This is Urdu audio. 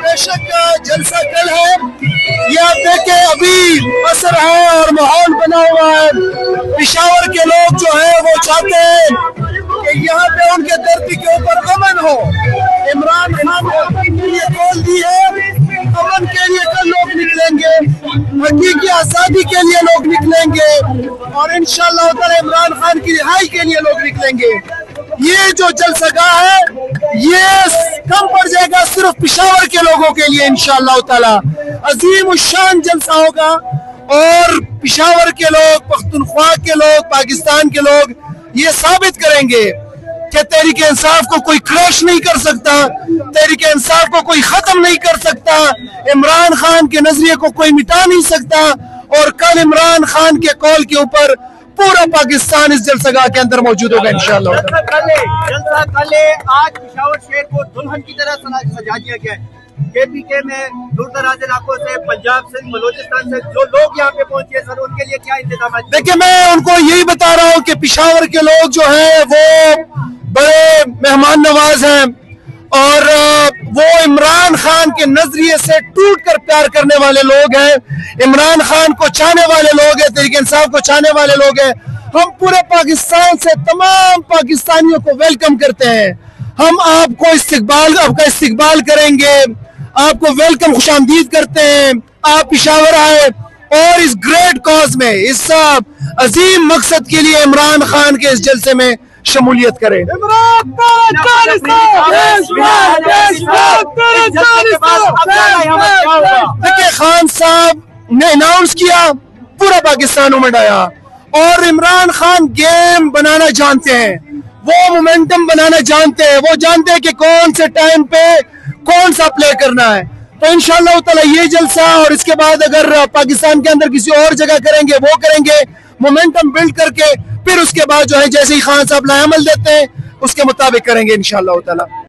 بے شک جلسہ کل ہے، یہ آپ دیکھیں ابھی اثر ہے اور ماحول بنا ہوا ہے۔ پشاور کے لوگ جو ہے وہ چاہتے ہیں کہ یہاں پہ ان کے دھرتی کے اوپر امن ہو۔ عمران خان نے امن کے لیے بول دی ہے، امن کے لیے کل لوگ نکلیں گے، حقیقی آزادی کے لیے لوگ نکلیں گے، اور انشاءاللہ تعالی عمران خان کی رہائی کے لیے لوگ نکلیں گے۔ یہ جو جلسہ گاہ ہے یہ کم پڑ جائے گا صرف پشاور کے لوگوں کے لیے انشاءاللہ تعالی۔ عظیم الشان جلسہ ہوگا اور پشاور کے لوگ، پختونخوا کے لوگ، پاکستان کے لوگ یہ ثابت کریں گے کہ تحریک انصاف کو کوئی کریش نہیں کر سکتا، تحریک انصاف کو کوئی ختم نہیں کر سکتا، عمران خان کے نظریے کو کوئی مٹا نہیں سکتا، اور کل عمران خان کے قول کے اوپر پورا پاکستان اس جلسہ گاہ کے اندر موجود ہوگا انشاءاللہ۔ جلسہ کل ہے، آج پشاور شہر کو دلہن کی طرح سجا دیا گیا ہے۔ کے پی کے میں دور دراز علاقوں سے، پنجاب سے، بلوچستان سے جو لوگ یہاں پہ پہنچے سر، ان کے لیے کیا انتظامات؟ دیکھیں میں ان کو یہی بتا رہا ہوں کہ پشاور کے لوگ جو ہیں وہ بڑے مہمان نواز ہیں، اور وہ عمران خان کے نظریے سے ٹوٹ کر پیار کرنے والے لوگ ہیں، عمران خان کو چاہنے والے لوگ ہیں، تحریک انصاف کو چاہنے والے لوگ ہیں۔ ہم پورے پاکستان سے تمام پاکستانیوں کو ویلکم کرتے ہیں۔ ہم آپ کا استقبال کریں گے، آپ کو ویلکم خوش آمدید کرتے ہیں۔ آپ پشاور آئے اور اس گریٹ کاز میں، اس عظیم مقصد کے لیے عمران خان کے اس جلسے میں شمولیت کریں۔ دیکھیں خان صاحب نے اناؤنس کیا، پورا پاکستان اڑایا، اور عمران خان گیم بنانا جانتے ہیں، وہ مومنٹم بنانا جانتے ہیں، وہ جانتے ہیں کہ کون سے ٹائم پہ کون سا پلے کرنا ہے۔ تو انشاءاللہ تعالی یہ جلسہ اور اس کے بعد اگر پاکستان کے اندر کسی اور جگہ کریں گے وہ کریں گے، مومنٹم بلڈ کر کے پھر اس کے بعد جو ہے جیسے ہی خان صاحب لائے عمل دیتے ہیں اس کے مطابق کریں گے انشاءاللہ تعالی۔